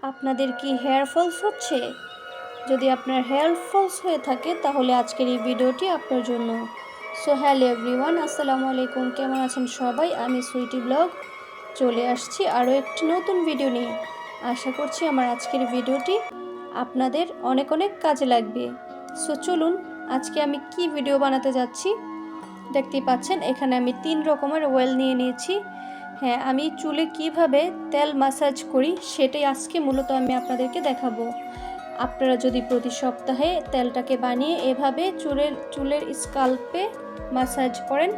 আপনাদের কি hair false হচ্ছে? যদি আপনার হেয়ার ফলস হয়ে থাকে তাহলে আজকের এই ভিডিওটি আপনার জন্য। সো হ্যালো এভরিওয়ান, আসসালামু আলাইকুম। কেমন আছেন সবাই? আমি সুইটি ব্লগ চলে আসছি আরও একটি নতুন ভিডিও নিয়ে। আশা করছি আমার আজকের ভিডিওটি আপনাদের অনেক অনেক কাজে লাগবে। সো চলুন আজকে আমি কি ভিডিও বানাতে যাচ্ছি। দেখতেই পাচ্ছেন এখানে আমি 3 রকমের অয়েল নিয়ে নিয়েছি। হ্যাঁ, আমি চুলে কিভাবে তেল ম্যাসাজ করি সেটাই আজকে মূলত আমি আপনাদেরকে দেখাবো। আপনারা যদি প্রতি সপ্তাহে তেলটাকে বানিয়ে এভাবে চুলের স্কাল্পে ম্যাসাজ করেন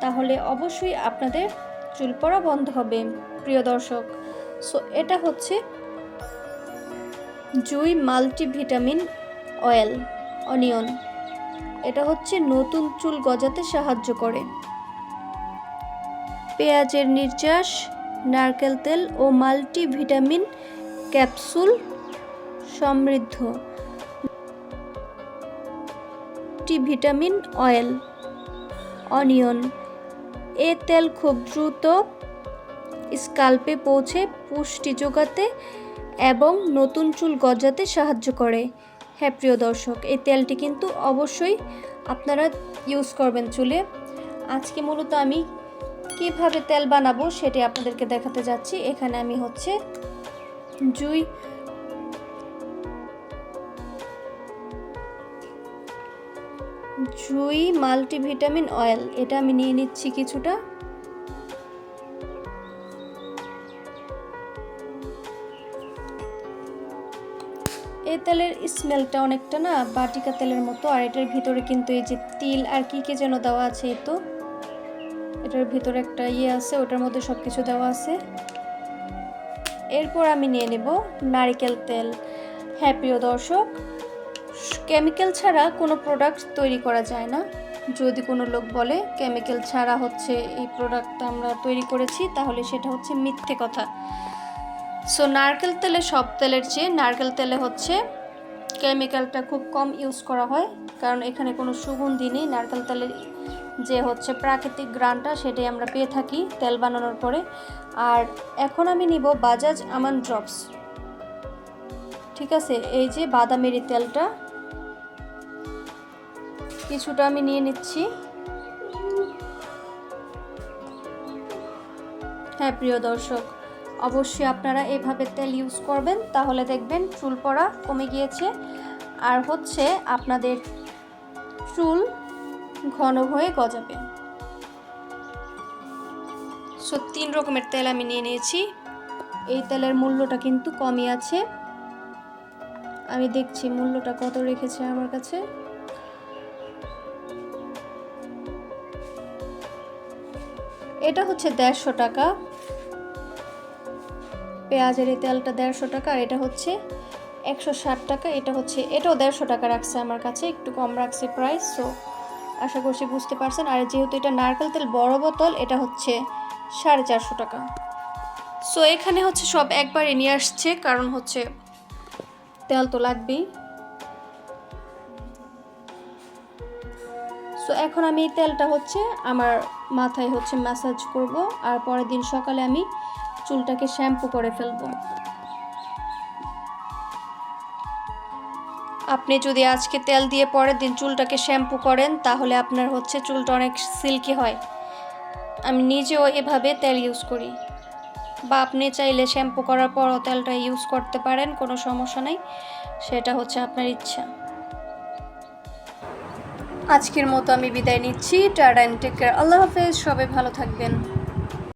তাহলে অবশ্যই আপনাদের চুল পড়া বন্ধ হবে প্রিয় দর্শক। সো এটা হচ্ছে জুই মাল্টিভিটামিন অয়েল অনিয়ন। এটা হচ্ছে নতুন চুল গজাতে সাহায্য করে। পেঁয়াজের নির্যাস, নারকেল তেল ও মাল্টিভিটামিন ক্যাপসুল সমৃদ্ধ মাল্টিভিটামিন অয়েল অনিয়ন। এ তেল খুব দ্রুত স্কাল্পে পৌঁছে পুষ্টি যোগাতে এবং নতুন চুল গজাতে সাহায্য করে। হ্যাঁ প্রিয় দর্শক, এই তেলটি কিন্তু অবশ্যই আপনারা ইউজ করবেন চুলে। আজকে মূলত আমি কিভাবে তেল বানাবো সেটি আপনাদেরকে দেখাতে যাচ্ছি। এখানে আমি হচ্ছে জুই মাল্টিভিটামিন অয়েল, এটা আমি নিয়ে নিচ্ছি কিছুটা। এই তেলের স্মেলটা অনেকটা না বাটিকা তেলের মতো, আর এটার ভিতরে কিন্তু এই যে তিল আর কি যেন দেওয়া আছে। এই তো এটার ভিতরে একটা আছে, ওটার মধ্যে সব কিছু দেওয়া আছে। এরপর আমি নিয়ে নেব নারকেল তেল। হ্যাঁ প্রিয় দর্শক, কেমিক্যাল ছাড়া কোনো প্রোডাক্ট তৈরি করা যায় না। যদি কোনো লোক বলে কেমিক্যাল ছাড়া হচ্ছে এই প্রোডাক্টটা আমরা তৈরি করেছি তাহলে সেটা হচ্ছে মিথ্যে কথা। সো নারকেল তেলে সব তেলের চেয়ে নারকেল তেলে হচ্ছে কেমিক্যালটা খুব কম ইউজ করা হয়, কারণ এখানে কোনো সুগন্ধি নেই। নারকেল তেলের যে হচ্ছে প্রাকৃতিক গ্রানটা সেটাই আমরা পেয়ে থাকি তেল বানানোর পরে। আর এখন আমি নিব বাজাজ আমন্ড ড্রপস। ঠিক আছে, এই যে বাদামের তেলটা কিছুটা আমি নিয়ে নিচ্ছি। হ্যাঁ প্রিয় দর্শক, অবশ্যই আপনারা এভাবে তেল ইউজ করবেন, তাহলে দেখবেন চুল পড়া কমে গিয়েছে আর হচ্ছে আপনাদের চুল ঘন হয়ে গজাবে। সো 3 রকমের তেল আমি নিয়ে নিয়েছি। এই তেলের মূল্যটা কিন্তু কমই আছে। আমি দেখছি মূল্যটা কত রেখেছে আমার কাছে। এটা হচ্ছে 150 টাকা। পেঁয়াজের এই তেলটা 150 টাকা, আর এটা হচ্ছে 160 টাকা। এটাও 150 টাকা রাখছে আমার কাছে, একটু কম রাখছে প্রাইস। সো আশা করছি বুঝতে পারছেন। আর যেহেতু এটা নারকেল তেল বড় বোতল, এটা হচ্ছে 450 টাকা। সো এখানে হচ্ছে সব একবারে নিয়ে আসছে, কারণ হচ্ছে তেল তো লাগবেই। সো এখন আমি এই তেলটা হচ্ছে আমার মাথায় হচ্ছে ম্যাসাজ করব, আর পরের দিন সকালে আমি চুলটাকে শ্যাম্পু করে ফেলব। আপনি যদি আজকে তেল দিয়ে পরের দিন চুলটাকে শ্যাম্পু করেন তাহলে আপনার হচ্ছে চুলটা অনেক সিল্কি হয়। আমি নিজেও এভাবে তেল ইউজ করি, বা আপনি চাইলে শ্যাম্পু করার পরও তেলটা ইউজ করতে পারেন, কোনো সমস্যা নেই, সেটা হচ্ছে আপনার ইচ্ছা। আজকের মতো আমি বিদায় নিচ্ছি। Tata and take care. আল্লাহ হাফেজ। সবাই ভালো থাকবেন।